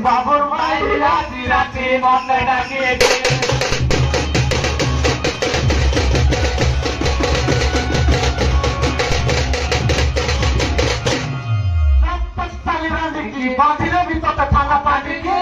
বাবুর মাই রাতি রাতি মনে ডাকে বাঁধিলে ভিতরটা ঠান্ডা পানি কি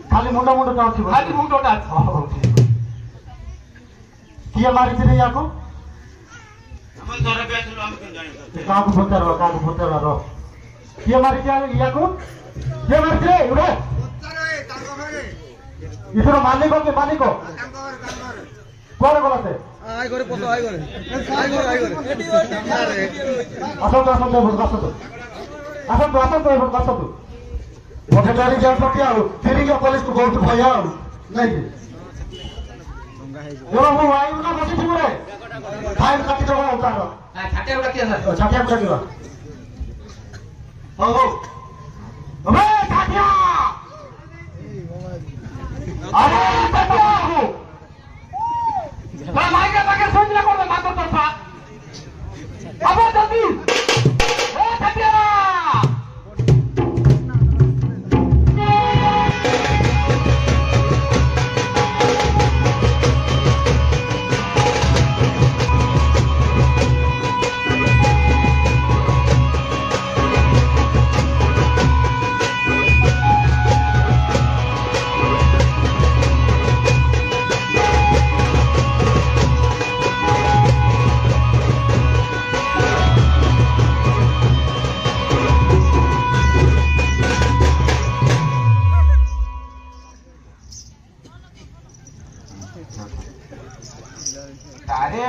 खाली मुंडा मुंडा का अच्छी खाली मुंडा का किया मारी थी नहीं आपको हम तो रबे चलो हम क्यों जाने कागु भूतर रो किया मारी थी आपको किया मारी थी उड़े इधर मालिक को कौन बोला थे आई करे पोतो आई करे असो तो बस तो मोटे गाड़ी जान सकते हो फिर क्या पुलिस को बहुत भया नहीं योरो वो आई ना बस पूरे फाइन काटी दो होता है छाटे उड़ा किया सर छाटे उड़ा किया ओ अबे काटिया अरे काटिया हो मैं माइक लगा सोच रहा हूं मातो तो था अब जल्दी ए काटिया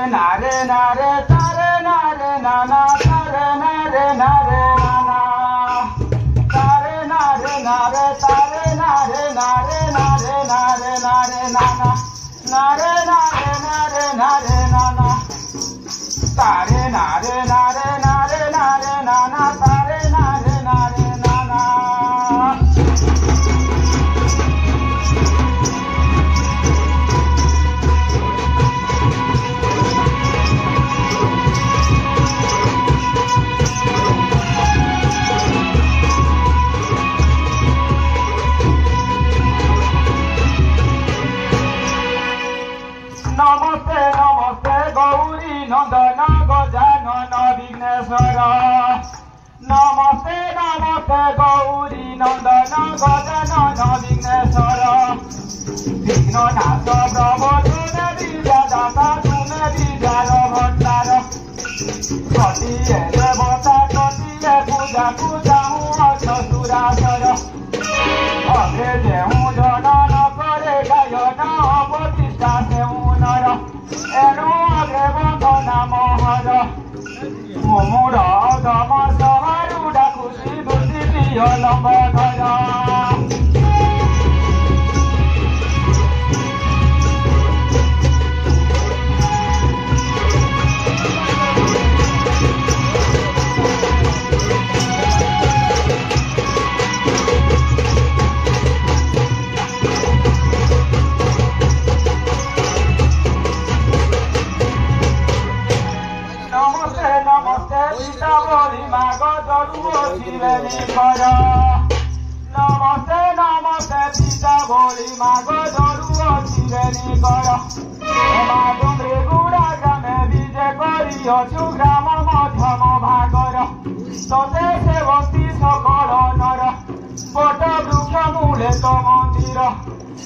नारे नारे तारे नारे नाना तारे नारे नारे नाना तारे नारे नारे तारे नारे नारे नारे नारे नारे नाना नारे नारे नारे नारे नाना तारे नारे नारे नारे नारे नाना तारे नारे नारे नाना नमस्ते नमस्ते गौरी नंदन गजानन विघ्नेश्वर नमस्ते नमस्ते गौरी नंदन गजानन विघ्नेश्वर विघ्ननाथ प्रभु तुमे विद्या दाता तुमे विद्यार भंडार कटिए देवता कटिए पूजा पूजा हूँ असुरासर अग्रे जेहूँ जनन करे गायन प्रतिष्ठा सेहूँ नर एनु अग्रे बंधना महर मुमुर दम सहारुडा खुशी बुद्धि प्रिय लंबधर ত্রিবেণী কর নমস্তে নমস্তে পিতা বলি মাগ ধরু ত্রিবেণী কর এমা ডুমরি গুড়া গ্রামে বিজে করিছু গ্রাম মধ্যম ভাগর ততে সেবস্তি সকল নর বট বৃক্ষ মূলে তো মন্দির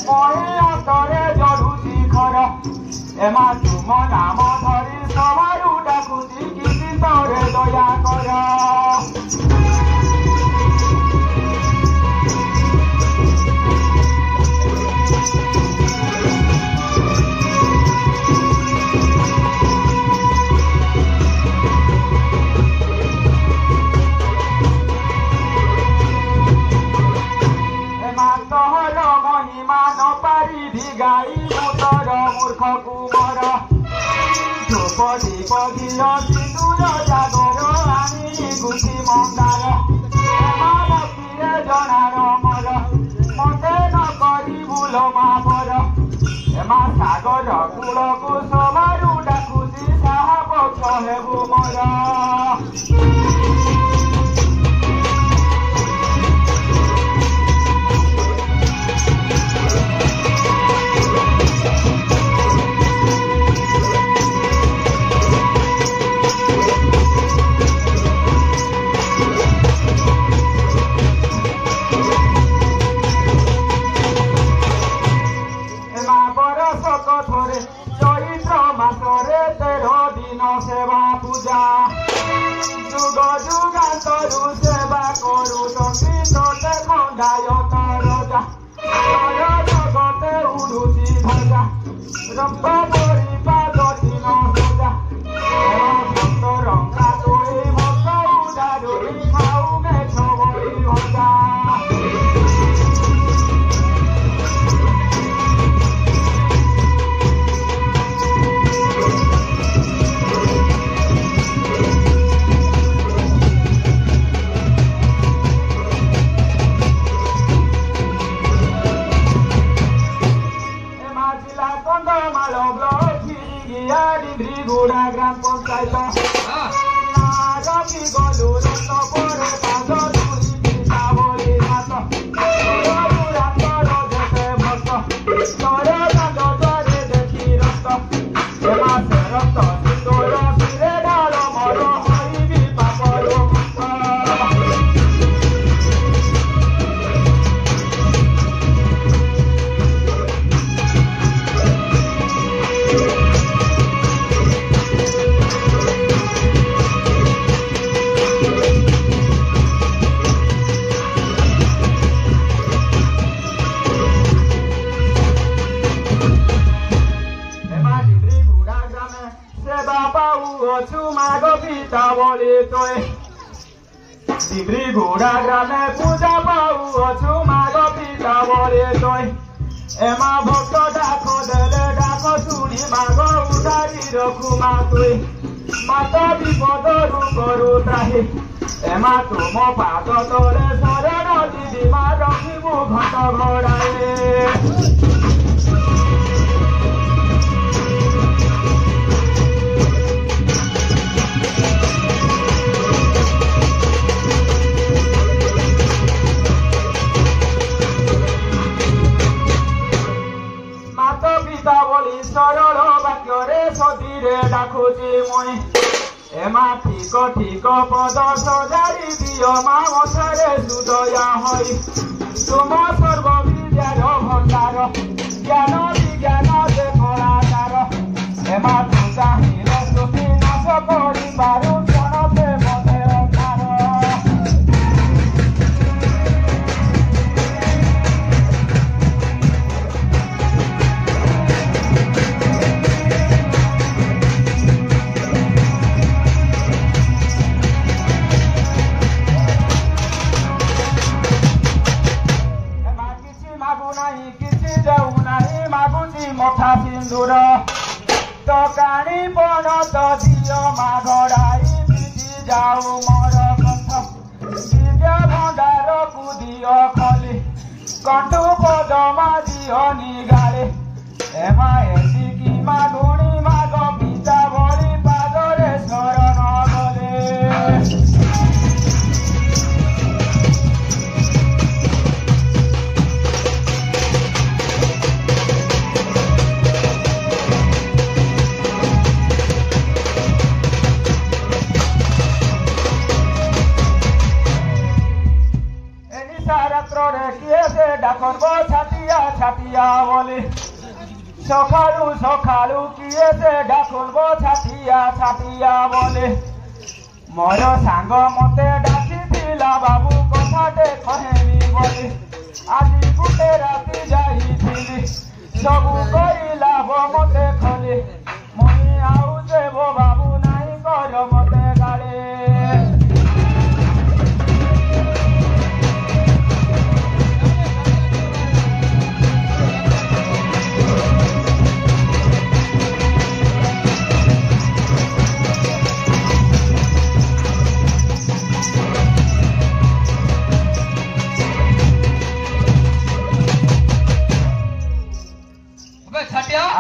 মহি অন্তরে জড়ু শিখর এমা তুম নাম ধরি সবারু ডাকুছি কিছু তরে দয়া কর গাই মুতর মূর্খ কুমর ধ্রুপদী পগির সিঁদুর জাগর আনি গুছি মন্দার এমা ভক্তিরে জনার মর মতে ন করি ভুল মাপর এমা সাগর কূলকু সবারু ডাকুছি সাহা পক্ষ হেবু মর চৈত্র মাসরে 13 দিন সেবা পূজা যুগ যুগান্তরু সেবা করুচন্তি তোতে খণ্ডায়ত রজা জগতে উড়ুচি ধ্বজা রক্ত পরিপাদ দিন সজা ভক্ত রঙ্গা তোଳି ভক্ত উদারুড়ি খাউ মেছ বলি ভজা গুড়া গ্রাম পঞ্চায়েত নাগি গলু রত পরে পাদ ধুরি পিতা বলি নাচ যেতে ভক্ত তরে কান্দ তরে দেখি রক্ত এমাসে রক্ত তোর ফিরে ঢাল মর হইবি পাপর মুক্ত মাগ পিতা বলি তোয় ডিগ্রি ঘোড়া গ্রামে পূজা পাউ অছু মাগ পিতা বলি তোয় এমা ভক্ত ডাক দেলে ডাক শুনি মাগ উঠারি রখু মা তুই মাত বিপদরু করু ত্রাহি এমা তুম পাদ তলে শরণ দিদি মা রখিবু ঘট ঘোড়ায়ে ସରଳ ବାକ୍ୟରେ ସତୀରେ ଡାକୁଛି ମୁଇଁ ଏମା ଠିକ ଠିକ ପଦ ସଜାରି ଦିଅ ମା ମଥାରେ ସୁଦୟା ହୋଇ ତୁମ ସର୍ବ ବିଦ୍ୟାର ଭଣ୍ଡାର ଜ୍ଞାନ ବିଜ୍ଞାନ ଯେ କଳାକାର ଏମା ତୁ ଚାହିଁଲେ ସ୍ତୁତି ନାଶ କରିପାରୁ କ୍ଷଣ ପ୍ରେମ ଦେହକାର মথা সিন্দুর তকানি পণত দিও মাঘড়াই পিটি যাও মর কণ্ঠ দিব্য ভণ্ডারকু দিও খলি কণ্ঠু পদমা দিও নিগালে এমা এটিকি মাগুণী মাগ পিতা বলি পাদরে শরণ গলে कालू किए से डाकुलबो छाटिया छाटिया बोले मोर सांग मते डाकिथिला बाबू कथाटे कहेनी बोले आज गुटे राति जाइथिली सबु कइला बो मते खले मुई आउ जेबो बाबू नाही कर मते गाळे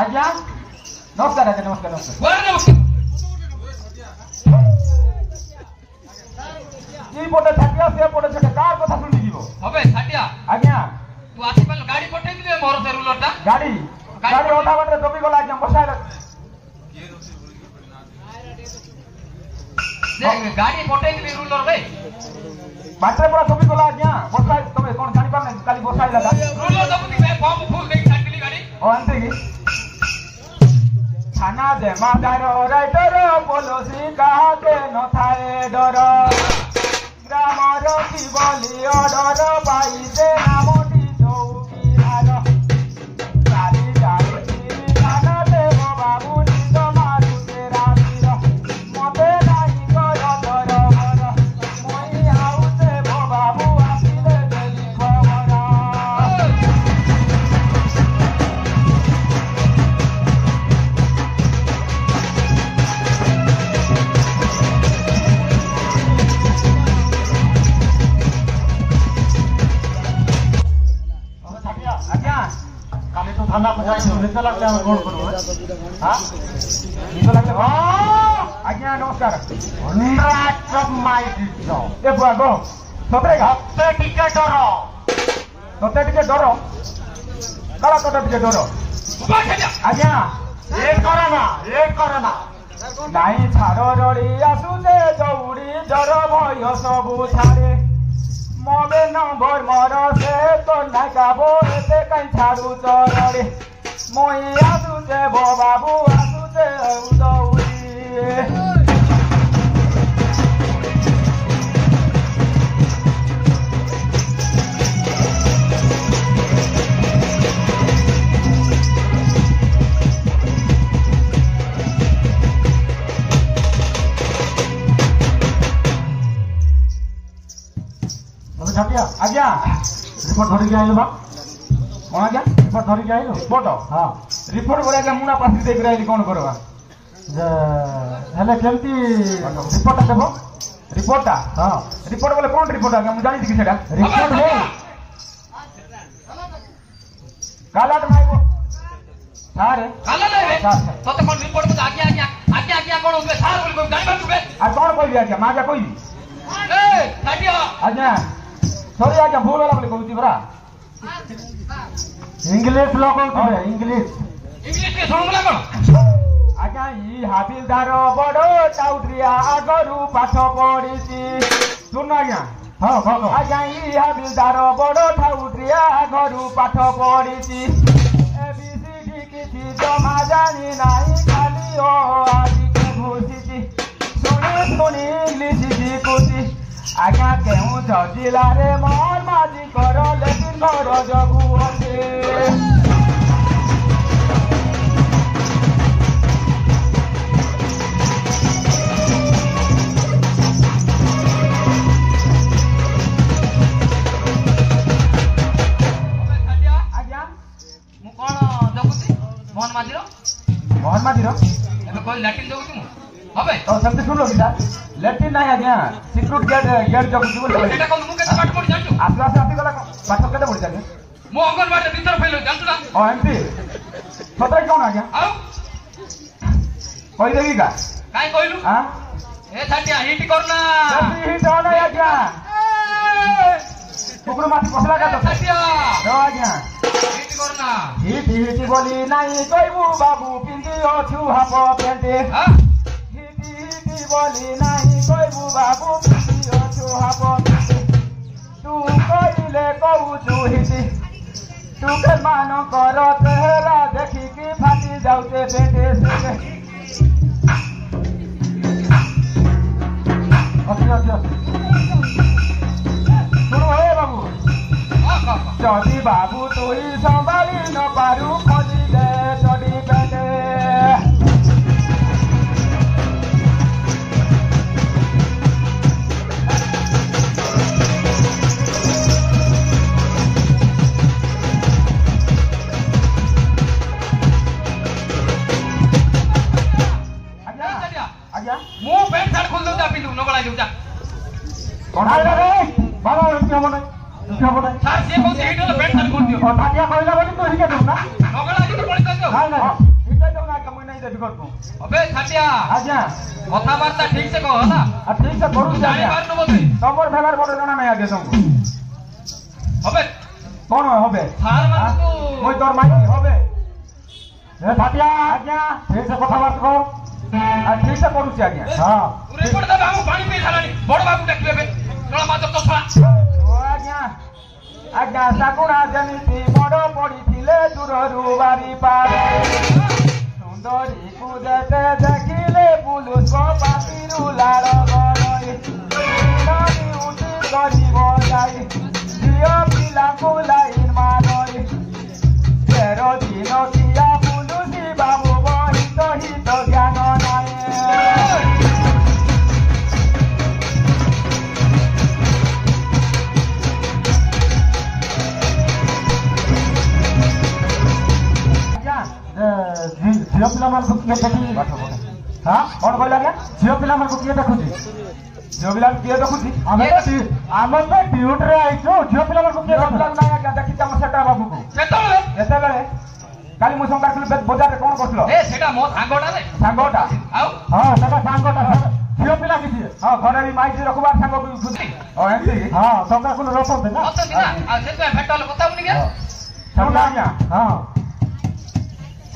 आज्ञा नमस्कार आज्ञा नमस्कार नमस्कार ई पोटे छाटिया से पोटे छटे कार कथा सुनि दिबो हबे छाटिया आज्ञा तू आसी पल गाड़ी पठै दिबे मोर से रूलरटा गाड़ी ओटा बाटे दबी गला आज्ञा बसाइला देख गाड़ी पठै दिबे रूलर रे बाटे पूरा दबी गला आज्ञा बसाइ तमे कोन जानि पार नै काली बसाइला रूलर दबी दिबे बम फुल देख छाटिली गाड़ी ओ अंते की थाना दे मादार राइटर पॉलिसी काके न थाए डर ग्रामर की बोली ऑर्डर पाइसे नामटी चौकीदार चाली चाली थाना दे बाबू निज मारु तेरा वीर मते नाही कर डर मर मोई आउ से बाबू आसिले देली खबर थाना पहुंचाई निशा लगले हम कौन करू हां निशा लगले आज्ञा नमस्कार 100 ऑफ माय डिटो ए बुआ गो तोते हफ्ते टिकट डरो कला तोते टिकट डरो आज्ञा एक करना नाही छाड़ो रड़ी आसुले दौड़ी डर भय सब छाड़े मोबे नंबर मोर से तो ना गाबो एते काई छाड़ू चरड़े मोई आसु जे बो बाबू आसु जे उदौड़ी छाटिया आज्ञा रिपोर्ट धरि के आइलो बा कोन आज्ञा रिपोर्ट धरि के आइलो रिपोर्ट हां रिपोर्ट बोले के मुना पास दे गिराइली कोन करबा जे हेले केमती रिपोर्ट देबो रिपोर्ट हां रिपोर्ट बोले कोन रिपोर्ट आज्ञा मु जानि कि सेटा रिपोर्ट है कालाट माइबो सारे काला ले तो कोन रिपोर्ट में आज्ञा कोन उसमें सार बोल को गाड़ी बात आ कोन कोई आज्ञा माजा कोई ए छाटिया आज्ञा सॉरी आज्ञा भूल वाला बोले कहूती बरा इंग्लिश लोग कहते इंग्लिश के सुन बोला कोन आज्ञा ई हाबिलदार बड़ो टाउट्रिया आगरु पाठ पढिसी सुन आज्ञा हां हां आज्ञा ई हाबिलदार बड़ो टाउट्रिया आगरु पाठ पढिसी एबीसीडी किछि जमा जानि नाही खाली ओ आदि के घुसिसी सुनी इंग्लिश शिखुसी आज्ञा केहू जिला रे मोर माजी कर लेकिन घर जगू असे आज्ञा मु कोन जगुती मोहन माजीर एबे कोई लैट्रिन जगुती मु हबे तो सबसे सुन लो सर लैट्रिन नहीं आज्ञा सिक्योरिटी गेट जगुती बोले एटा कोन मु केते पाठ पढि जानछु आसी गला पाठ केते पढि जाने मु अंगनवाड़ी भीतर फेल जानछु ना ओ एमपी सतरे कोन आज्ञा आउ कोई देगी का काई कहलु हां ए छाटिया हिट करना हिट होना आज्ञा कुकुर माथि पसला का तो छाटिया रो आज्ञा हिट करना हिट बोली नहीं कहबू बाबू पिंदी अछु हाफ पेंटे हां हिट बोली नहीं कहबू बाबू पिंदी अछु हाफ पेंटे तू कहले कहू छु हिट तू के मान कर तेरा देखी की फाटी जाऊते बेटे से सुनो हे बाबू जदि बाबू तुई संभाली न पारू खोजी दे चढ़ी बेटे मु पेंट शर्ट खोल दउता पिंदु नगळाई दउता कोन आइला रे बाबा एमती हबो नै सर से कहते हेटो पेंट शर्ट खोल दियो थाटिया कहला बोली तो हिके दउ ना नगळाई तो पळि दउ नाही नाही हिके दउ ना कम नै देबी करतु अबे थाटिया आज्ञा कथा वार्ता ठीक से कह होला आ ठीक से करू जानी बार न बोलते तमर भेगार बड़ जणा नै आगे तुमको अबे कोन होबे फार मान तो मोय तोर माई होबे ए थाटिया आज्ञा ठीक से कथा बात को आ ठीक से करू छी आज्ञा हां रिपोर्ट दबा हम पानी पे खालानी बड़ बाबू देखबे बे तोला मातर तो छा ओ आज्ञा आज्ञा साकुणा जनिति बड़ पडिथिले दूररु बारी पारे सुंदरी कुदते देखिले पुलुस पापिरु लाड़ गरई नदी उठी गरीब जाई झियो पिलाको लाइन मारई 13 दिन किया पुलुसी बाबू बहित हित ज्ञान नाय झियो पिला मानकु किए देखि हां कोन कहला के झियो पिला मानकु किए देखुची झियो पिला किए देखुची आमे तो ड्यूटी रे आइछो झियो पिला मानकु किए देखुला ना क्या देखि तम सेटा बाबू को एते काली मु संकार कुल बाजार रे कोन करथलो ए सेटा मो सांगोटा रे सांगोटा आउ हां सेटा सांगोटा झियो पिला किछि हां घरे भी माइजी रखबार सांगो को खुशी ओ एंती हां संकार कुल रखते ना रखते ना आ सेटा भेटल कथा उनी के समझा गया हां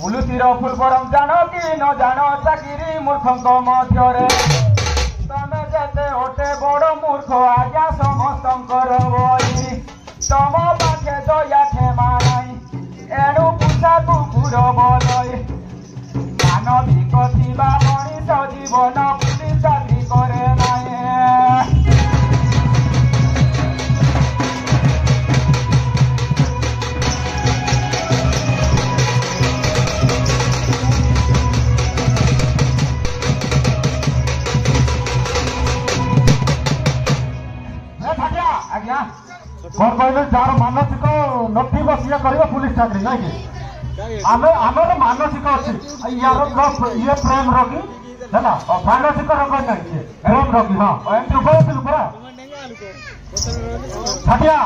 पुलुसीर फुल परम जानो कि न जानो चाकिरी मूर्खଙ୍କ ମଧ୍ୟରେ ତମେ ଯେତେ ଓଟେ ବଡ଼ ମୂର୍ଖ ଆଜ୍ଞା ସମସ୍ତଙ୍କର ବଳି ତମ ପାଖେ ଦୟା କ୍ଷମା ନାହିଁ ଏଣୁ ପୁଷା କୁକୁର ବଲଇ ମାନବିକ ଥିବା ମଣିଷ ଜୀବନ ପୁଲିସ ଚାକିରି କରେ ନାହିଁ आज्ञा कौन कहले जार मानसिक नथिब सी कर पुलिस चाकरी ना कि आम मानसिक अच्छी यार ये प्रेम रोगी है ना मानसिक रोग ना प्रेम रोगी हाँ एमती कहलु परा छाटिया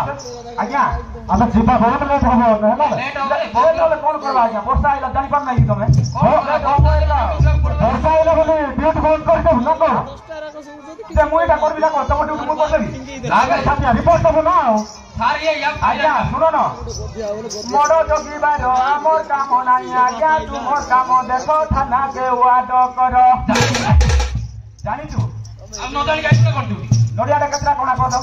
आज्ञा आम जीवा बहुत लेट हम कौन करवा आज्ञा वर्षा आइला जानी पार नहीं तुम वर्षा आइला बोली ड्यूटी बंद कर देबु ना को मुईटा करबी ना को तुम ड्यूटी बंद कर देबी लागे छाटिया रिपोर्ट दबो ना सार ये आज्ञा सुनो ना मोड़ जगिबार आमर काम नहीं आज्ञा तुमर काम देखो थाना के वाड कर जानी तू हम न जानी कैसे कर दू नडिया रे केतरा कोना कर दो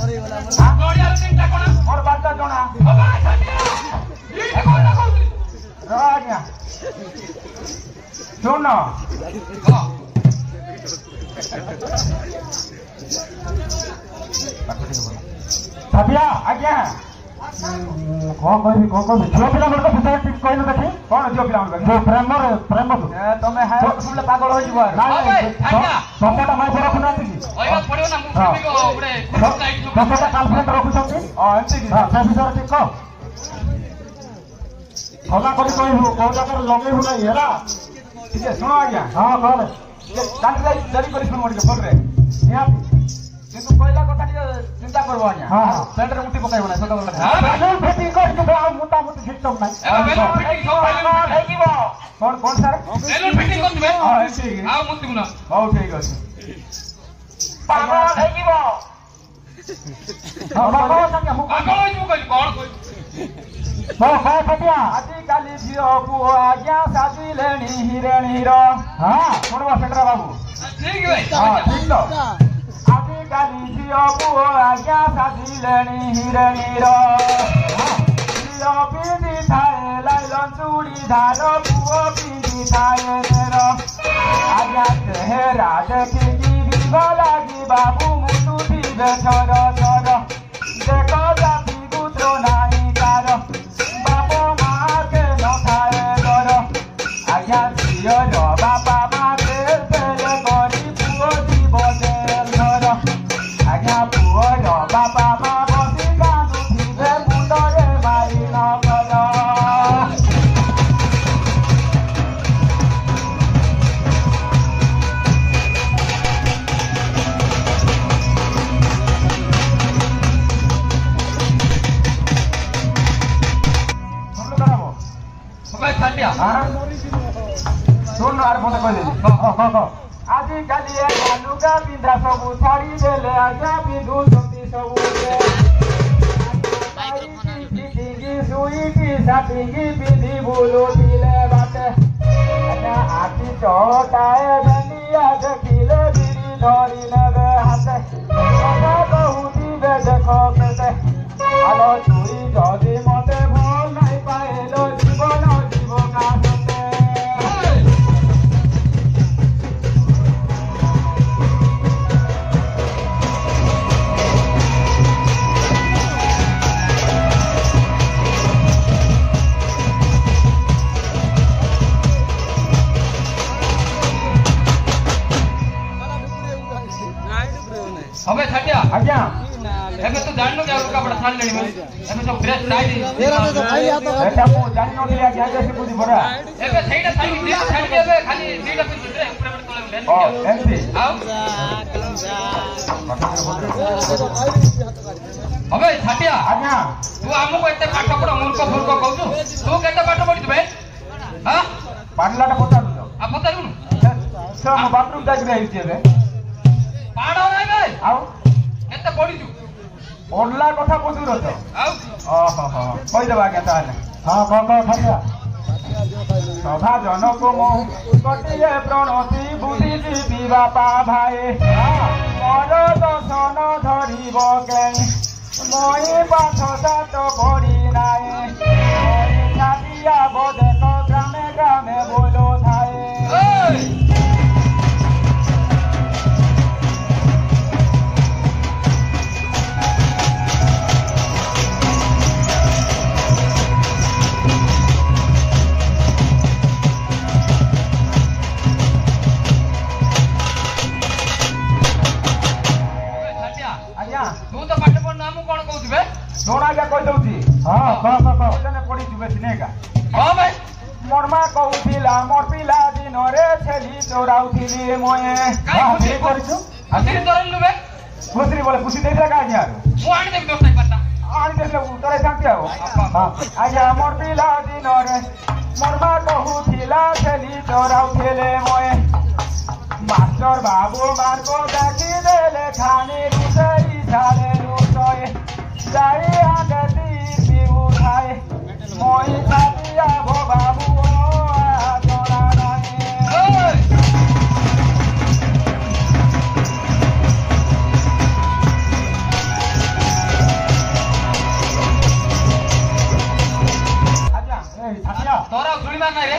नडिया रे तीनटा कोना मोर बात जणा बाबा छाटिया ये कोना कहू रो आज्ञा सुन हां छाटिया आज्ञा कौन कहबी झियो पिला मन को विषय ठीक कहलु देखि कोन झियो पिला मन जो प्रेम तमे है सुनले पागल हो जीव नाही सपोटा माइ पर रखना थी ओइबा पड़ियो ना मुखी को ओबरे साइड सपोटा कालफ्रेंड रखु छथि हां एंती हां से विषय ठीक कह होला करी कहबू को जाकर लगे हो नहीं हेरा ठीक है सुनो आज्ञा हां कहले कांटी जरी करी सुन मोर के बोल रे नियाती किंतु पहिला कथा चिंता करबो आज्ञा हां सेंटर मुठी पकाइबो ना सदा बोल हां फिटिंग कर के आ मुता मुती सिस्टम नाही ए बेलून फिटिंग सब बेलून है जीवो कौन सर बेलून फिटिंग कर दिबे हां ठीक है आ मुती गुना हां ठीक अछि पागल है जीवो हां पागल संगे मु पागल होई तू कहि कोन कहि हां फटिया आदि काली झियो पुओ आज्ञा साजी लेनी हिरेणी रो हां कोनवा सेंटर बाबू ठीक है हां ठीक तो आदि काली झियो पुओ आज्ञा साजी लेनी हिरेणी रो ଝିଅ ପିନ୍ଧିଥାଏ ଲାଇଲନ ଚୁଡ଼ିଦାର ପୁଅ ପିନ୍ଧିଥାଏ ନେର ଆଜ୍ଞା ଚେହେରା ଦେଖିକି ବିଭ ଲାଗି ବାବୁ ମୁଟୁଥିବେ ଥର ଥର ଦେଖ ଜାତି ଗୁତ୍ର ନାହିଁ କାର ବାପ ମାକେ ନଥାଏ ଡର ଆଜ୍ଞା ଝିଅର ବାପା ମା ତେଲ କରି ପୁଅ ଯିବ ଜେଲ ଘର ଆଜ୍ଞା ପୁଅର ବାପା ମା ବସି କାନ୍ଦୁଥିବେ ମୁଣ୍ଡରେ ମାରି ନଗର ଶୁଣୁ ଆର ମତେ କହିଦେଲି ଆଜିକାଲି ଲୁଗା ପିନ୍ଧା ସବୁ ଛାଡ଼ି ଦେଲେ ଆଜ୍ଞା ପିନ୍ଧୁଛନ୍ତି ସବୁ ଶୁଇକି ସାଟିକି ପିନ୍ଧି ବୁଲୁଥିଲେ ବାଟେ ଆଜ୍ଞା ଆଖି ଚଟାଏ ବେଲିଆ ଦେଖିଲେ ବିଡ଼ି ଧରି ନେବେ ହାତେ କଥା କହୁଥିବେ ଦେଖ କେତେ ଆଲୋ ଚୁଇ ଯଦି ମତେ ଭଲ ନାଇଁ ପାଇଲ ଜୀବନ ଜୀବ କାଟେ હવે છાટિયા ଆଜ୍ଞା ଏବେ ତୁ ଜାଣିନୁ କି ଆଉ ଲୁଗାପଟା ଛାଡ଼ିଲେଣି ବୋଲି ଏବେ ସବୁ ଡ୍ରେସ୍ ଟାଇଟ୍ ଏଟା ମୁଁ ଜାଣିନଥିଲି ଆଜ୍ଞା ଆଜ୍ଞା ଶିଖୁଛି ପରା ଏବେ ସେଇଟା ଛାଡ଼ିକି ଏବେ ଖାଲି ଦିଟା ପିନ୍ଧୁଛୁ ଉପରେ ତଳେ ଏମିତି ଆଉ હવે ଛାଟିଆ ଆଜ୍ଞା ତୁ ଆମକୁ ଏତେ ପାଠ ପଢ ମୂର୍ଖ ଫୂର୍ଖ କହୁଛୁ ତୁ କେତେ ପାଠ ପଢିଛୁ ବେ ହଁ ପାଣିଲାଟା ପଚାରୁଛ ଆଉ ପଚାରୁନୁ ମୁଁ ବାଥରୁମ୍ ଯାଇକି ହେଇଛି ଏବେ ପାଠ ନାହିଁ ବେ ଆଉ କେତେ ପଢିଛୁ ପଢିଲା କଥା ପଚାରୁଛ ଆଉ ଓହୋ କହିଦେବା ଆଜ୍ଞା ତାହେଲେ ହଁ କହ ସଭା ଜନକ ମୁଁ ଗୋଟିଏ ପ୍ରଣତି ବୁଝିଯିବି ବାପା ଭାଇ ମୋର ଦର୍ଶନ ଧରିବ କେଣି মই ପାଠ ସାଠ ପଢି ନାହିଁ মই ଛାଟିଆ ବଦେକ ଗ୍ରାମେ ଗ୍ରାମେ ବୋଲ ଥାଏ ତୁ ତ ପାଠ ପଢୁନୁ ଆମକୁ କଣ କହୁଛୁ ବେ ଶୁଣ ଆଜ୍ଞା କହିଦଉଛି ହଁ ପଢିଛୁ ବେଶୀ ନେଇକା ହଁ ଭାଇ ମୋର ମା କହୁଥିଲା ମୋର ପିଲା ଦିନରେ ଛେଲି ଚୋରାଉଥିଲି ମୁଇଁ କରିଛୁ ଆସିରି ତୋରିଲୁ ବେ ଖୁସିରି ବୋଲେ ଖୁସି ଦେଇଥିଲା କାହିଁକି ଆରୁ ମୁଁ ଆଣିଦେବି ଦୋଷ ନାହିଁ ପାତା ଆଣିଦେଲେ ତୋରାଇଥାନ୍ତି ଆଉ ଆଜ୍ଞା ମୋର ପିଲା ଦିନରେ ମୋର ମା କହୁଥିଲା ଛେଲି ଚୋରାଉଥିଲେ ମୁଇଁ ମାଷ୍ଟର ବାବୁ ମାନଙ୍କୁ ଦେଖିଦେଲେ ଖାନି ରୁଷେଇ ଛାଡେ ରୁଷଏ ଯାଇ ଆଗତି ପିଉଥାଏ মই ଛାଟିଆ ବାବୁ ଜଣା ନାହିଁ ତୋର ଶୁଣିବାର ନାହିଁ ରେ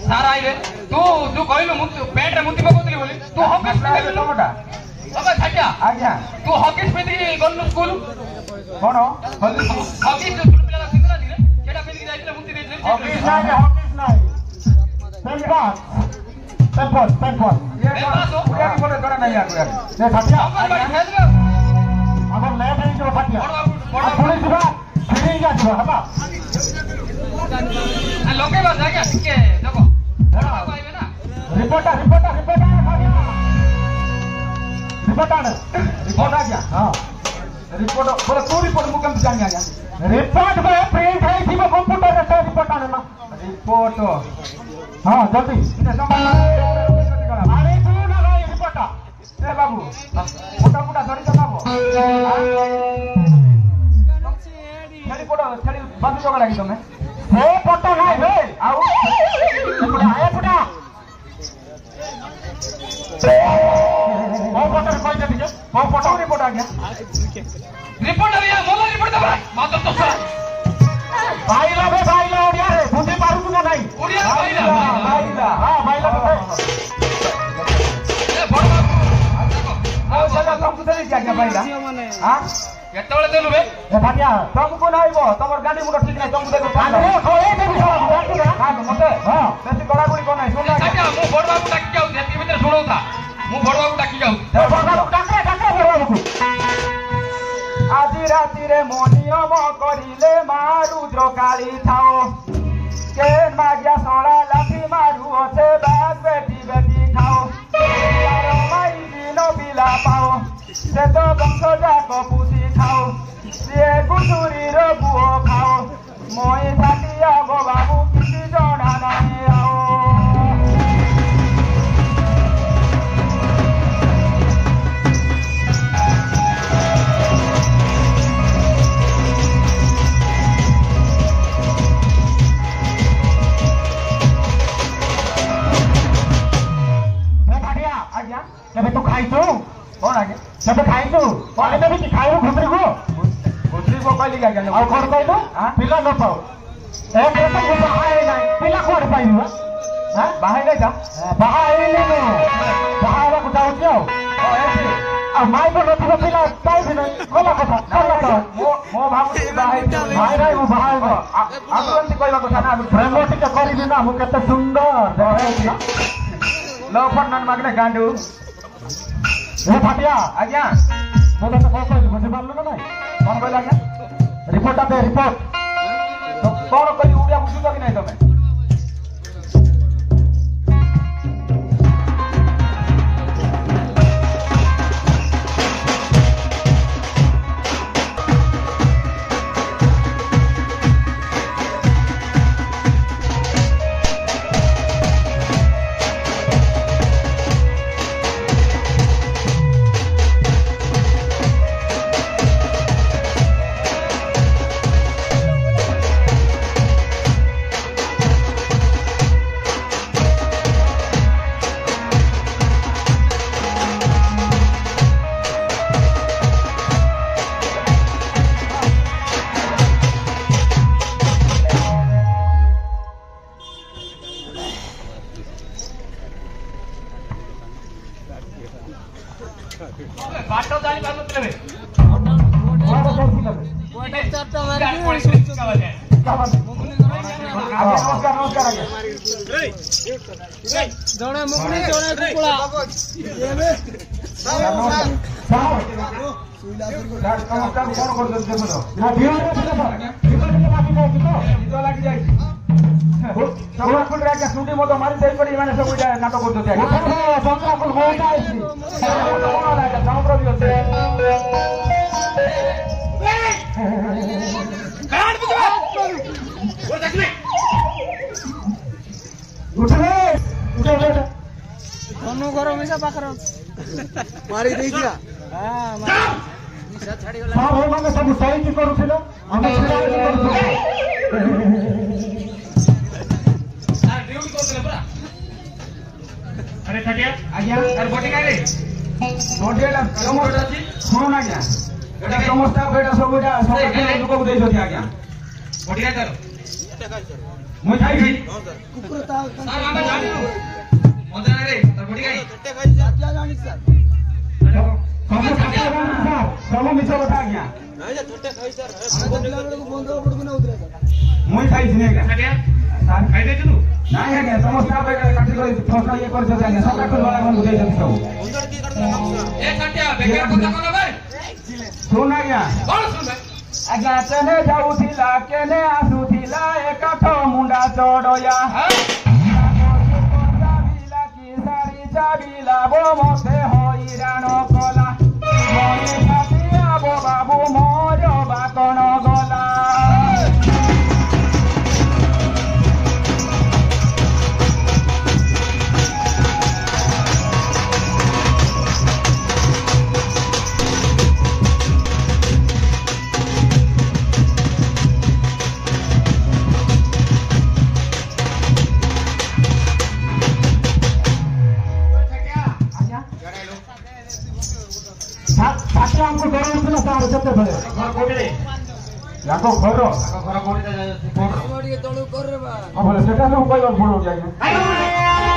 ସାରା ଆଇବେ ତୁ କହିଲୁ ପ୍ୟାଣ୍ଟରେ ମୁତି ପକଉଥିଲି ବୋଲି ତୁ ହକିସ୍ ପିନ୍ଧିଲୁ ଛାଟିଆ ଆଜ୍ଞା ତୁ ହକିସ୍ ପିନ୍ଧିକି ଗଲୁ ସ୍କୁଲ କଣ ହକିସ୍ ପିଲା ପିନ୍ଧୁନାହାନ୍ତି ରେ ସେଟା ପିନ୍ଧିକି ଯାଇଥିଲେ ମୁତି ଦେଇଥିଲେ ହକିସ୍ ନାହିଁ ଲଗେଇବା ଆଜ୍ଞା ଟିକେ ଦେଖ ପାଇବେ ନା ରିପୋର୍ଟ ଆଜ୍ଞା ହଁ ରିପୋର୍ଟ ବୋଲେ କୋଉ ରିପୋର୍ଟ ମୁଁ କେମିତି ଜାଣି ଆଜ୍ଞା ରିପୋର୍ଟ ପ୍ରିଣ୍ଟ ହେଇଥିବ କମ୍ପ୍ୟୁଟରରେ ସେ ରିପୋର୍ଟ ଆଣେ ନା ରିପୋର୍ଟ ହଁ ଜଲ୍ଦି ରିପୋର୍ଟ ଏ ବାବୁ ଫଟା ଧରି ଚକାବ ଛେଳି ପଟ ଛେଳି ବାନ୍ଧି ଚକା ଲାଗି ତମେ ସେ ପଟ ନାହିଁ ବେ ଆଉ ଫଟା ମୋ ପଟରେ କହିଦେ ଟିକେ ମୋ ପଟ ରିପୋର୍ଟ ଆଜ୍ଞା ରିପୋର୍ଟ ଭଲ ରିପୋର୍ଟ ଦେବା ମାତ୍ର ତ भाईला बे भाईला ओडिया रे बुझे पारू तू नहीं ओडिया भाईला हां भाईला ए बड़ ଆଉ ସେଟା ତମକୁ ଦେଲି ଆଜ୍ଞା ଭାଇଲା ହାଁ କେତେବେଳେ ଦେଲୁ ବେ ଏ ଭାଟିଆ ତମକୁ ନାଇବ ତମର ଗାଡି ମୁଣ୍ଡ ଠିକ ନାହିଁ ତମକୁ ଦେବି ଆରେ କୋଏ ଦେବି ହଁ ମତେ ହଁ ବେଶୀ ଗଡାଗୁଡି କର ନାହିଁ ଶୁଣ ଆଜ୍ଞା ମୁଁ ବଡ଼ ବାବୁ ଡାକି ଯାଉଛି ସେତିକି ଭିତରେ ଶୁଣଉଥା ମୁଁ ବଡ଼ ବାବୁ ଡାକି ଯାଉଛି ବଡ ବାବୁ ଡାକେ ବଡ ବାବୁକୁ ଆଜି ରାତିରେ ମୋ ନିୟମ କରିଲେ ମାରୁଦ୍ର କାଳି ଥାଅ କେ ମାଗିଆ ସଳା ଲାଠି ମାରୁ ଅଛେ ବାଦ ବେଟି ବେଟି ଖାଅ ତାର ମାଇ ଦିନ ପିଲା ପାଅ ସେ ତ ବଂଶ ଯାକ ପୁଷି ଖାଅ ସିଏ ଗୁଟୁରିର ପୁଅ ଖାଅ মই ଥାଟିଆ ଗୋ ବାବୁ କିଛି ଜଣା ନାହିଁ ଆଉ କେବେ ତୁ ଖାଇଛୁ କଣ ଆଜ୍ଞା କେବେ ଖାଇଛୁ କଣ ଦେବି କି ଖାଇବୁ ଘୁଷୁରିକୁ ଘୁଷୁରିକୁ କହିଲି ଆଜ୍ଞା ଆଉ କଣ କହିଲୁ ପିଲା ନ ପାଉ ଏ ବାହା ହେଇ ନାହିଁ ପିଲା କୁଆଡେ ପାଇବୁ ବାହା ହେଇ ନାହିଁ ବାହା ହେଇନି ବାହା ହେବାକୁ ଯାଉଛି ଆଉ ମାଇକ ନଥିବ ପିଲା ପାଇବି ନାହିଁ ଗଲା କଥା ମୋ ଭାବୁଛି ବାହା ହେଇଛି ଭାଇ ନାହିଁ ମୁଁ ବାହା ହେବ ଆଗରୁ ଏମିତି କହିବା କଥା ନା ପ୍ରେମ ଟିକେ କରିବି ନା ମୁଁ କେତେ ସୁନ୍ଦର ଲଫର ମାଗିଲେ ଗାଣ୍ଡୁ ଏ ଭାଟିଆ ଆଜ୍ଞା ମୁଁ ତତେ କଣ କହିଲି ବୁଝିପାରିଲୁ ନା ନାଇଁ କଣ କହିଲ ଆଜ୍ଞା ରିପୋର୍ଟଟା ଦେ ରିପୋର୍ଟ କଣ କହିଲି ଓଡିଆ ବୁଝୁଛ କି ନାଇଁ ତମେ ବାଟ ଜାଣି ପାରୁନଥିଲେ ବେ ନମସ୍କାର ଆଜ୍ଞା ଜଣେ ମୁକୁଳି ଜଣେ କୁକୁଳା କଣ କରୁଛନ୍ତି ଲାଗି ଯାଇଛି ଛୁଟି ମତ ମାରି ଦେଇକରି ମାନେ ସବୁ ନାଟ କରୁଛନ୍ତି ସମଗ୍ର ବି ଅଛି ଧନୁ ଘର ମିଶା ପାଖରେ ମାରି ଦେଇଥିଲା ମାନେ ସବୁ ସହିକି କରୁଥିଲ ଆମେ अरे थटिया आज्ञा यार बोटी काय रे बोटीला समस्त अछि फोन आज्ञा एटा समस्त बेटा सब एटा सब लोक को देइ छथि आज्ञा बोटी काय तर মই খাই খাই କୁକୁର ତା ସାର୍ ଆମେ ଜାଣିନୁ ମତେ ରେ तर बोटी काय କେତେ ଖାଇ ଯାତ୍ରା ଜାଣି ସାର୍ ସବୁ ମିଛ କଥା ଆଜ୍ଞା ନାଇଁ ଯେ ଥଟେ ଖାଇ ସାର୍ ବଦଲା ବେଳକୁ ବନ୍ଧ ପଡକୁ ନା ଉତରେ মই ଖାଇছিনি ଆଜ୍ଞା थटिया ସାର୍ ଖାଇ ଦେଇଛୁ ନାଇଁ ଆଜ୍ଞା ସମସ୍ତେ ଆପଣ କାଟି କରି ଫସଲ ଇଏ କରିଛନ୍ତି ଆଜ୍ଞା ସବୁ କାଟି ବାଲାମାନଙ୍କୁ ଦେଇଛନ୍ତି ସବୁ ଏ थटिया ବେକାର କଥା କଣ ବେ ଶୁଣ ଆଜ୍ଞା କଣ ଶୁଣ ଆଜ୍ଞା କେନେ ଯାଉଥିଲା କେନେ ଆସୁଥିଲା ଏ କାଠ ମୁଣ୍ଡା ଚଢୟା ଚାବିଲା ବୋ ମତେ ହଇରାଣ କଲା ମଣି ଛାତିଆ ବୋ ବାବୁ ମୋର ବାକଣ ଗଲା हमको डराउଥିଲା ସାର୍ ସେତେବେଳେ याको घरो ଘର କୋଉଠି କୋଉଠି ଟିକେ ତଳୁ କରରେ ବା बोले सेटा सब कहबा भूल जाई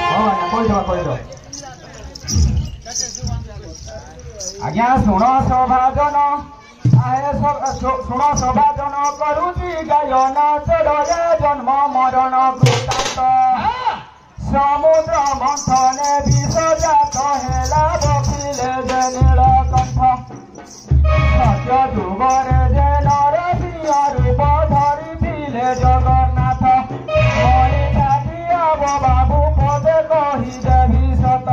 हां कोई दो आज्ञा सुनो सभाजन आहे सुनो सभाजन करूची गायन चोरे जन्म मरण वृत्तांत समुद्र मंथने विष जात हेला बखिले जे नीलकंठ सत्य जुगरे जे नरसिंह रूप धरिथिले जगन्नाथ मणि छाती अब बाबू पदे कही देवी सत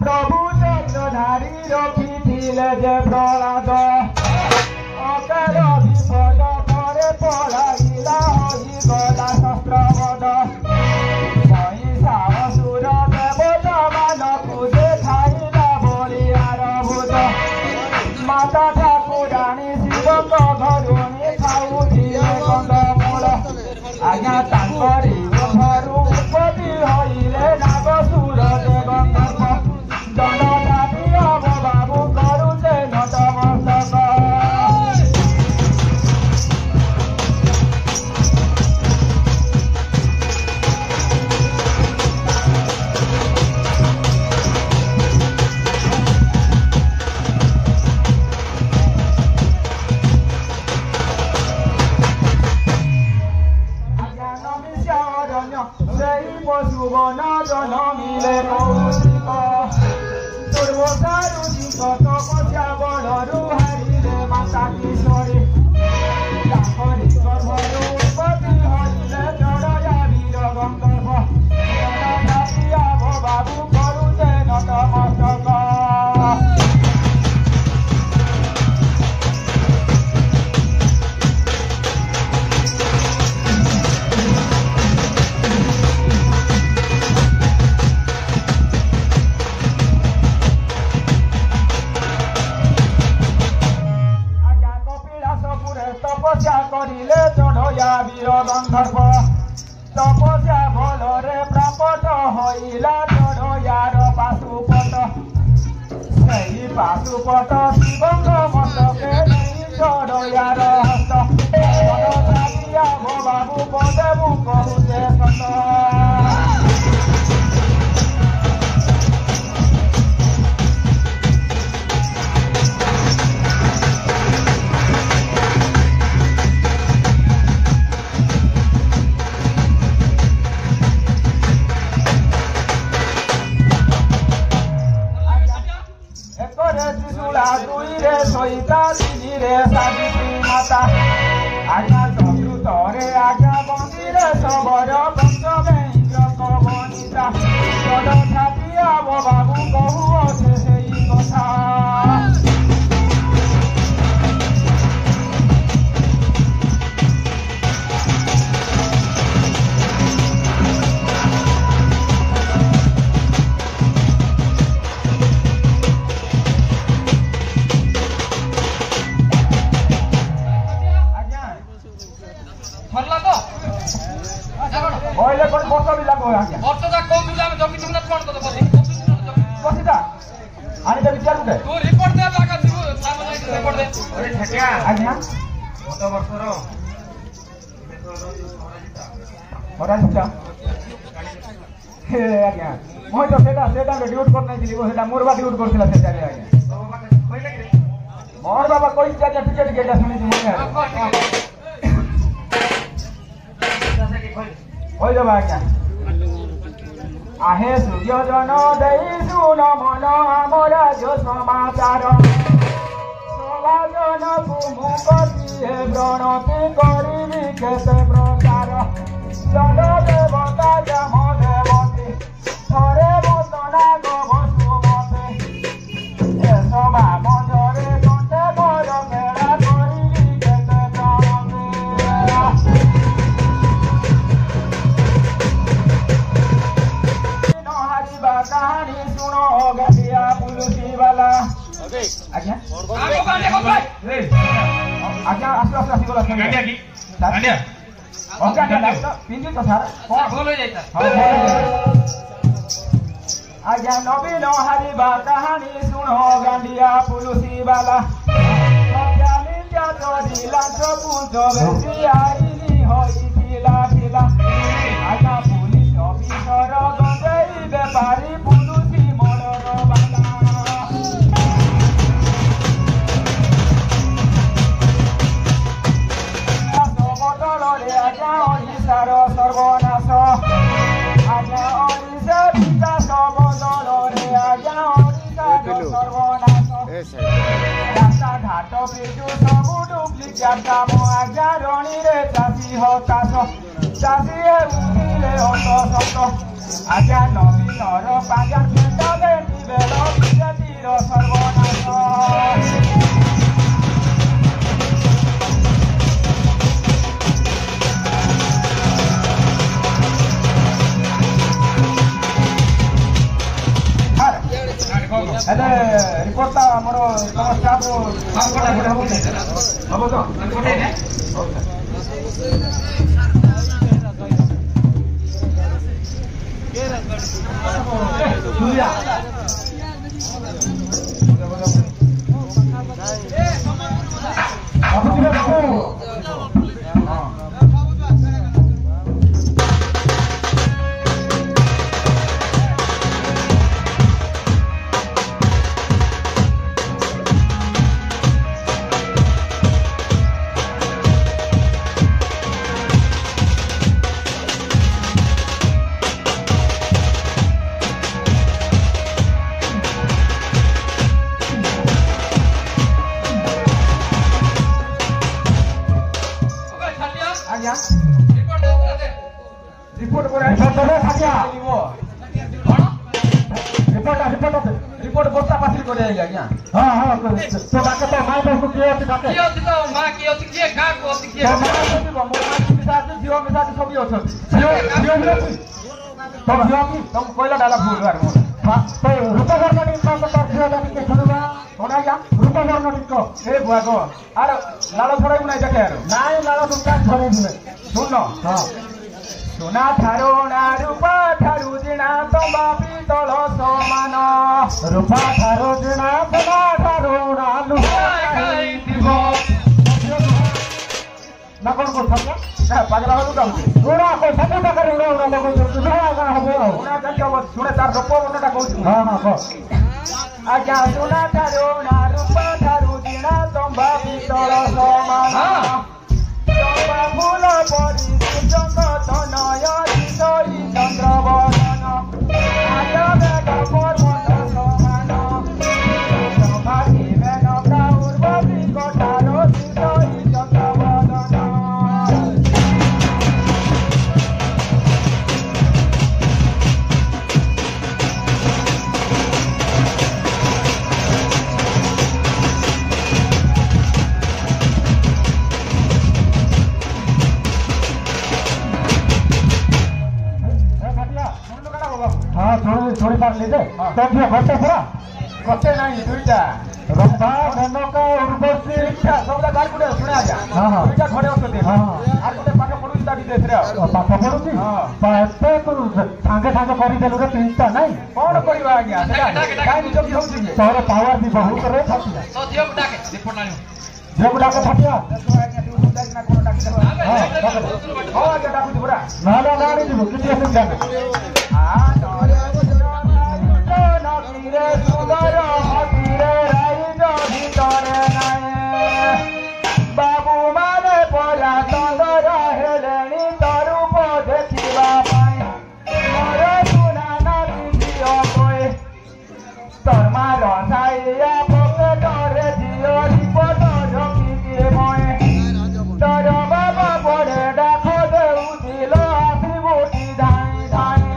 प्रभु चक्रधारी रखिथिले जे प्रहलाद अकाल विपद परे पलाइला होई गला शस्त्रवध महिषासुर देवता मानकु देखाइला बलियार भूत माता ठाकुराणी शिवक घरुणी खाउथिले कंदमूल आज्ञा तांकरी घरु उत्पत्ति होइले नागसुर देवगन्धर्व दण्ड जाति अब बाबू करुचे नतमस्तक पशुवन जन मिले कौशिक दुर्वसारु तपस्या बलरु हारिले माता किशोरी ताकरी गर्भरु उत्पत्ति होइले जडया वीर गन्धर्व जडजाति अब बाबू करुचे नतमस्तक तपस्या करिले चढ़या वीर गंधर्व तपस्या फलरे प्रापट होइला चढ़यार पाशुपट सेही पाशुपट शिवंग मस्तके नहीं चढ़यार हस्त जातिया बाबू पदेबु कहुचे सत दुईरे सहिता तिनिरे सावित्री माता आज्ञा चतुर्थरे आज्ञा बंदिरे सबर पंचमे इंद्रक बनिता जड छाती अब बाबू कहुअछे सेई कथा मोर बाबा कोई टिकेट गेटा सुनी आहे सूर्य जन देई सुन मन आमर जो समाचार सभाजन मुखी व्रणति करी केते प्रकार दंड देवता जम देवती थरे बतना गभसुमते ए सभा मजरे कंटे बर मेला करी केते प्राणते कहानी सुनो गलिया ଆଜ୍ଞା ଆଗକୁ କାଣ୍ଡେ କର ଭାଇ ଆଜ୍ଞା ଆସିଗଲା କାଣ୍ଡିଆ କି କାଣ୍ଡିଆ ପିନ୍ଧି ତ ସାର୍ କଣ ଭୁଲ ହେଇ ଯାଇତା ଆଜ୍ଞା ନବୀନ ହାରିବା କାହାଣୀ ଶୁଣ ଗାଣ୍ଡିଆ ପୁଲୁସି ବାଲା ଆଜ୍ଞା ପୁଲିସ ଅଫିସର ଗଞ୍ଜେଇ ବେପାରୀ ପୁଲୁସି ମର୍ଡର ବାଲା ବଦଳରେ ଆଜ୍ଞା ଓଡ଼ିଶାର ସର୍ବନାଶ ଆଜ୍ଞା ଓଡ଼ିଶା ବିକାଶ ବଦଳରେ ଆଜ୍ଞା ଓଡ଼ିଶାର ସର୍ବନାଶ ରାସ୍ତାଘାଟ ବିଜୁ ସବୁ ଡୁପ୍ଲିକେଟ୍ କାମ ଆଜ୍ଞା ରଣୀରେ ଚାଷୀ ହତାଶ ଚାଷୀ ହେଉଥିଲେ ହତଶତ ଆଜ୍ଞା ନବୀନର ପାଞ୍ଜା ପେଟ ବେଟି ବେଳ ବିଜେପିର ସର୍ବନାଶ ହେଲେ ରିପୋର୍ଟଟା ଆମର ତମ ଷ୍ଟାଫ୍ ହବ ତ রিপোর্ট বস্তা পাসিল করে আজ্ঞা হ্যাঁ হ্যাঁ তো ডাকে তো মাই বাবু কি আছে ডাকে কি আছে তো মা কি আছে কি কাক আছে কি তো মা আছে মো মিছা আছে জিও মিছা আছে সবই আছে জিও জিও মিছা তো জিও কি তো কইলা ডালা ভুল আর মো তো রূপগর নটি পাস তো জিও জানি কে শুনবা কোন আজ্ঞা রূপগর নটি কো এ বুয়া গো আর লাল ছড়াই নাই দেখে আর নাই লাল দুটা ছড়াই দিলে শুন হ্যাঁ সোনা ঠারো না রূপা ঠারু জিনা তোমা পিতল সমান রূপা ঠারো জিনা সোনা ঠারো না লুকাই দিব না কোন কোন থাকা না পাগলা হলু কাউকে ওরা কই সাথে টাকা রে ওরা লোক না হবে ওরা জানি হবে শুনে তার রূপ বর্ণটা কইছি হ্যাঁ হ্যাঁ কো আজ্ঞা সোনা ঠারো না রূপা ঠারু জিনা তোমা পিতল সমান চম্পা ফুল পরি জগত নয় দিশই চন্দ্রবদন আজা বেগ পর্বত সমান ভাগিবে নৌকা উর্বশী কটার দিশই চন্দ্রবদন हाँ थोड़ी बार ले जाए तो क्या घटे पूरा घटे नहीं दुईटा रंभा मेनका उर्वशी शिक्षा सबटा गार गुडे सुने आजा हां हां दुईटा घरे होते हां आर गुडे पाठ पढुची ता दिते रे पाठ पढुची हां पाठे तो सांगे सांगे करि देलु रे चिंता नहीं कोन करिवा आज्ञा काई निजो की होउची तोर पावर भी बहुत रे छातिया तो दियो डाके रिपोर्ट आलियो जेब डाके छातिया देखो आज्ञा तू सुंदर ना कोन डाके हां हां आज्ञा डाकू दिबरा ना ना ना नहीं दिबो किती असन जाने हां तोरे नकीरे सुंदर हतीरे राइज भितरे नाए बाबू माने परा सुंदर हेलेनी तरूप देखिबा पाए मोर सुना ना दियो कोए तोरमा रसाइया पकेटरे जियो रिपोर्ट रखी दिए मोए तोर बाबा पड़े डाको देउथिल आसी बोटी धाई धाई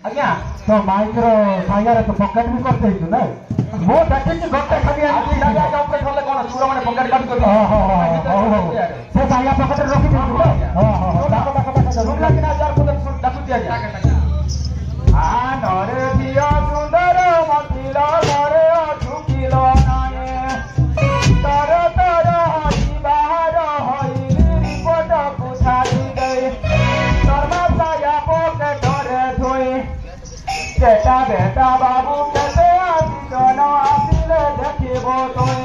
आज्ञा तो माइक्रो साइयारे तो पॉकेट भी करते ही नहीं ମୁଁ ଦେଖିଛି ଗୋଟେ ଖାଲି ଉପରେ ଧରଲେ କଣ ଚୁର ମାନେ ପକେଟ କାଟି କରି ସେ ସାଇଆ ପକେଟରେ ରଖିଦିଅନ୍ତୁ ଡାକୁଛି ଆଜ୍ଞା ନରେ ଦିଅ ସୁନ୍ଦର ମତିଲ ଘରେ ଅଠୁକିଲ ନାଏ ତର ତର ହଇ ବାହାର ହଇଲି ରିପୋର୍ଟକୁ ଛାଡ଼ି ଦେଇ ତର୍ମା ସାୟା ପକେଟରେ ଧୋଇ ବେଟା ବେଟା ବାବୁ କେତେ ଆସିଛ ନ ଆସିଲେ ଦେଖିବ ତୁମେ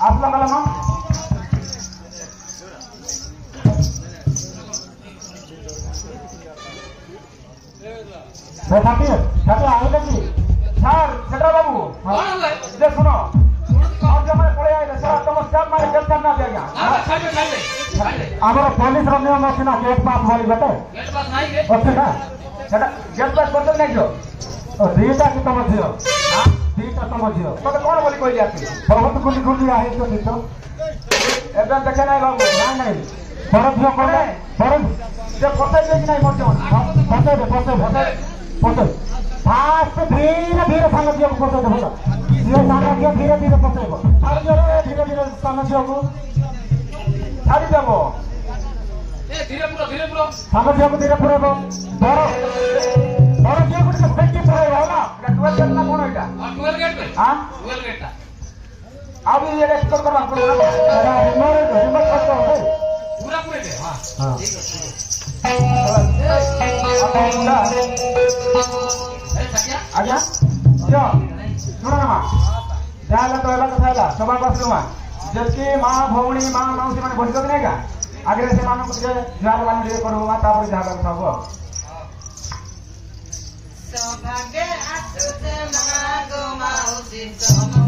আসলাম আলাম আইলে কি স্যার সেটা বাবু যে শুনো আর যে মানে পড়ে আইলে স্যার তোমার স্টাফ মানে গেলছেন না দেয়া আমার পুলিশ র নিয়ম আছে না গেট পাস হই বটে গেট পাস নাই রে আছে না সেটা গেট পাস করতে নাই গো ও দিটা কি তোমার ঝিও হ্যাঁ দিটা তোমার ঝিও তোকে কোন বলি কইলি আসি বহুত গুলি গুলি আহে তো দিতো একদম দেখে নাই বাবু না নাই বড় ঝিও করে বড় যে পছাই দেই নাই মরতে পছাই দে পছাই ফাস্ট ধীরে ধীরে সামনে ঝিও পছাই দে বলো ঝিও সামনে ঝিও ধীরে ধীরে পছাইব আর ঝিও ধীরে ধীরে সামনে ঝিও ছাড়ি দেব ধীরে পুরো সামনে ঝিও ধীরে পুরাইব বড় বড় ঝিও গুটি ফেটি পুরাইব না এটা 12 গেট না কোন এটা 12 গেট হ্যাঁ 12 গেটটা अब ये एक्सप्लोर करना पड़ेगा रिमोट करते हो पूरा पूरे दे हां हां आजा जो सुनो ना जाला तो एला कथा एला सभा बसलु मा जबकि मां भौणी मां मौसी माने बसत नहीं का आगे से मानो कुछ जाल वाली दे करू मा तापर जागा सब सौभाग्य आसुते मागो माउसी सोनो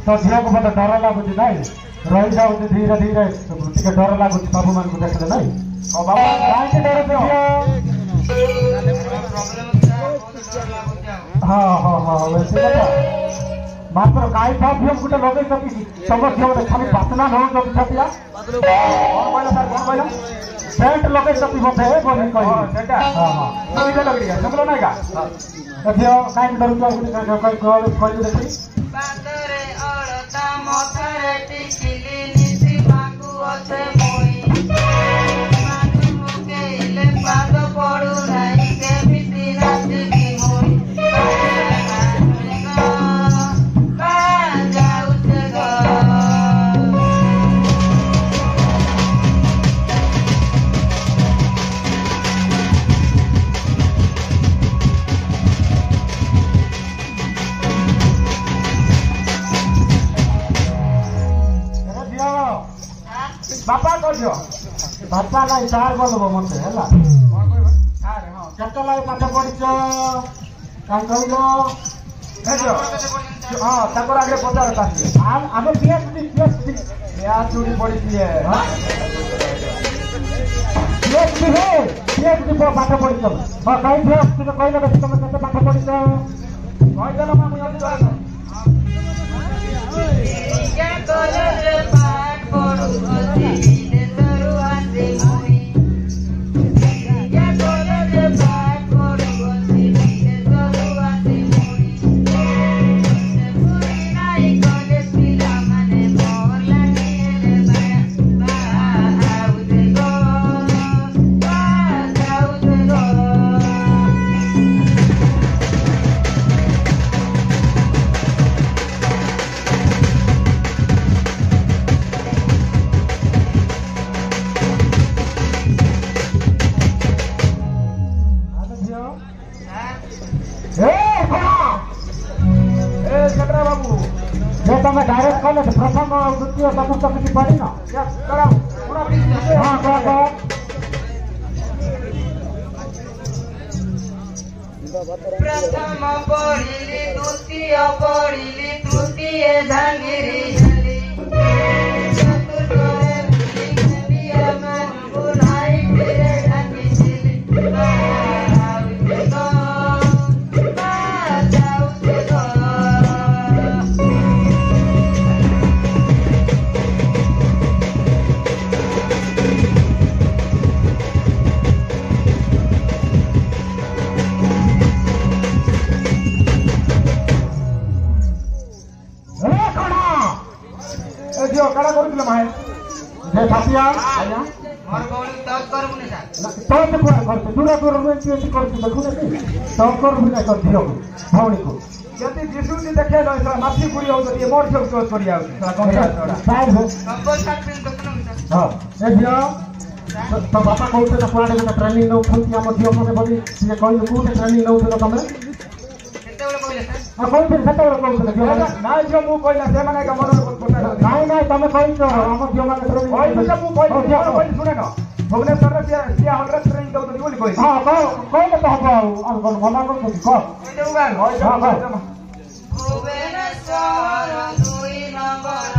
तो झील को मत डर लगुच ना रही जाऊ धीरे धीरे टे डर लगुच बाबू मान को देखले ना बाबा कहीं डर हाँ हाँ हाँ वैसे मात्र गाई प्रॉब्लम गुटे लगे समस्या खाली बासना न हो छतिया सेंट लगे तो बोधे बोली कहि सेटा हां हां लगे लगे जंगल ना का देखियो काई डर कोई देखी बातरे अड़ता मथरे टिकिली निसी बाकु असे मोई मानु मुके इले पाद पडु नाही के मिटी राती की मोई बा जाऊ ते गो बापा कहियो बापा लाई चार बोलबो मते हला अरे हां केते लाई पाठ पढिछ काई कहिलो हेजो हां तापर आगे पचार काटी आमे पीएचडी या चूड़ी पढि दिए हां पीएचडी पर पाठ पढिछ हां काई पीएचडी तो कहिलो तुम केते पाठ पढिछ कहि देलो मा मुई अति के कॉलेज पाठ पढु अति दिने तरु आसे मोई के कॉलेज पाठ पढु अति दिने तरु आसे मोई से पुरी नाई कॉलेज पिला माने मोर लागिले बा आउ दे गो बा जाउ दे गो जे तमे डायरेक्ट कहले प्रथम द्वितीय चतुर्थ किसी पढ़ी ना हाँ कह प्रथम पढ़िली द्वितीय पढ़िली तृतीय झांगिरी हली चतुर्थ बुनाई फिरे ढाकी छिली कड़ा करूँ माए जे छापिया आया मोर बोली तब करबु ने सर तो पूरा करते दूरा दूर में एंटी करते देखु ना तो कर भी नहीं करते हो भौणी को यदि जिसुनी देखे न सर माफी पुरी हो तो ये मोर सब तो छोड़िया सर कौन सा साइड है कंपल साथ में तो ना हां ए दिया तो बापा कहते ना पुराने को ट्रेनिंग न उठती हम दियो मने बोली ये कोई को ट्रेनिंग न उठलो तमे केते बेले कहले सर आ कोई फिर सते बेले कहते ना जो मु कहला से माने का मन को नहीं नहीं तमे कहि तो हम दियो माने ट्रेनिंग ओइ तो मु कहली सुने ना भुवनेश्वर रे सिया 100 ट्रेनिंग दउ तो बोली कहि हां कोई तो हबो अब मना को को एते उगान हां भुवनेश्वर 2 नंबर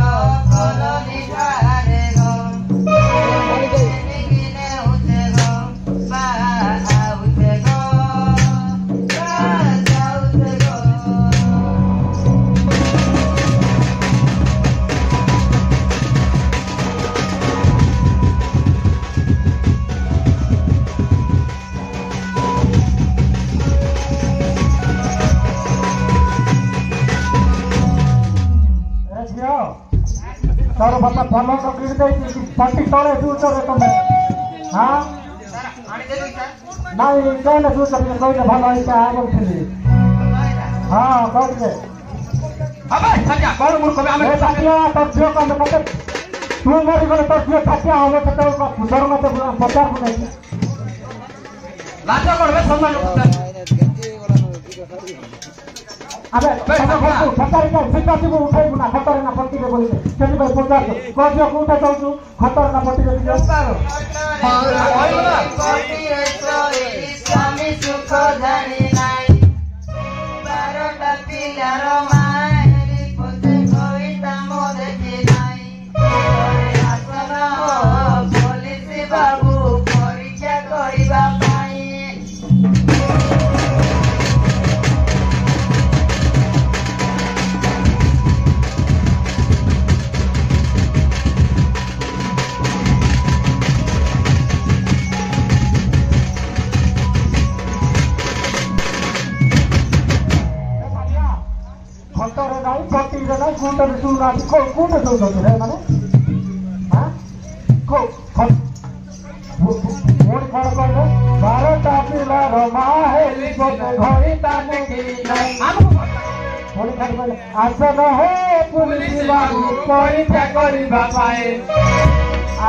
कॉलोनी ठारे गो निगिने उते गो बा उते गो उते गो तारो बापा फलो तो गिर गई थी पट्टी तोड़े तू तो तुम हां सर आनी दे सर नहीं कहले तू तो कोई ना भलो है क्या आगल थी हां कह दे अबे सजा कौन मूर्ख में हमें ताकिया तो जो काम करते तू मोरी गले तो जो ताकिया हमें तो का पुदर में तो 50 को नहीं लाजो कर बे सम्मान अबे खतर का सिक्का को उठाई बुना खतर ना पट्टी के बोली चली भाई पचास को जो को उठा जाऊ खतर ना पट्टी के दियो स्वामी सुख जानी नाई 12टा पिलार माहेरी पते कविता मो देखि नाई आसन पुलिस बाबू परीक्षा करिबा पाई खतर नहीं पट्टी रे नहीं कूटे तू ना को कूटे दो दो रे माने हां को मोर खड़ कर 12टा पिलार माहेली पते कविता नेगी नहीं मोर खड़ कर आसन हो पुलिस बाबू परीक्षा करिबा पाए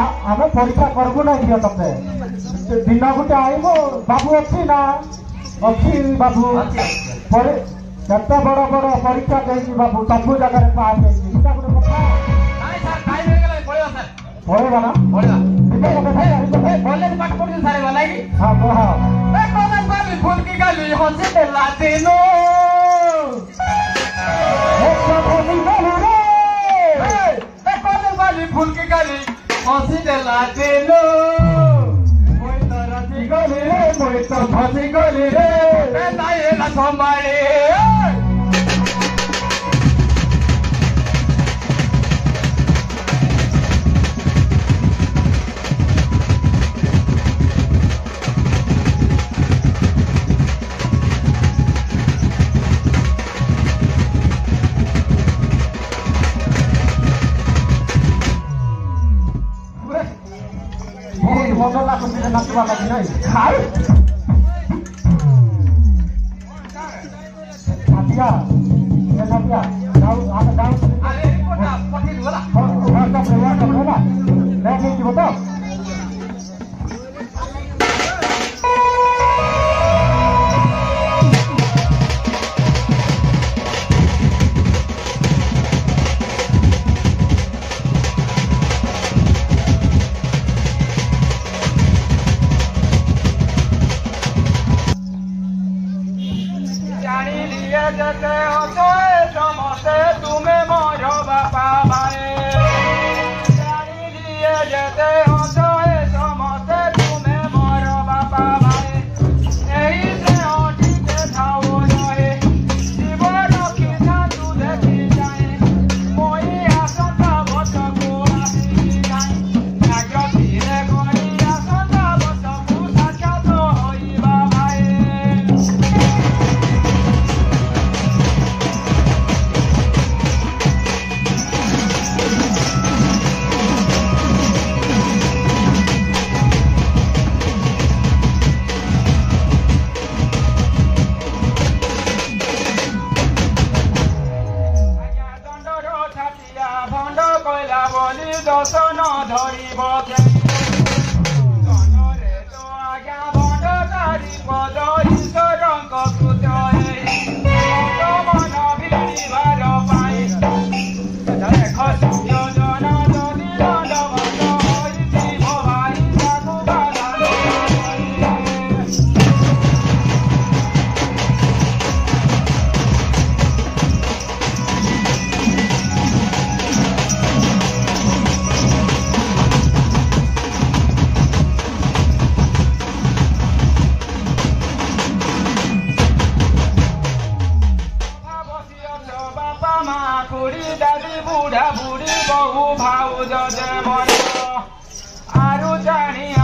आमे परीक्षा करबो ना दियो तते दिन गुटे आइबो बाबू अछि ना अछि बाबू परे केते बड़ बड़ परीक्षा देछि बाबू सब जगह रे पास देछि इटा गुटे कथा नहीं सर टाइम हो गेलै पळियो सर पळेगा ना पळियो इटा कथा है कॉलेज पाठ पढि सारे वाला की हां हां ए कॉलेज वाली फूल की गली हंसी दे लाते नो ए कथनी बोलू रे ए कॉलेज वाली फूल की गली हंसी दे लाते नो कोई तरह सी गली रे कोई तो फंसी गली रे ए नाये ना संभाले बहुत मन लागो तिले नाचवा लागि नै खाऊ छापिया ये छापिया जाऊ आमे जाऊ अरे कोटा पठी होला और का प्रयास करना मैं के बता बलि दर्शन धरिब जନରେ तो आज्ञा भण्डारी पद ईश्वरଙ୍କ कृत मन भिडिबार पाई देख सूर्यजन जदि दण्डवत ହୋଇଥିବ ଭାଇ ତାକୁ ବାଧା बुढ़ा बुढ़ी बहु भाउज जे मन आरु जानी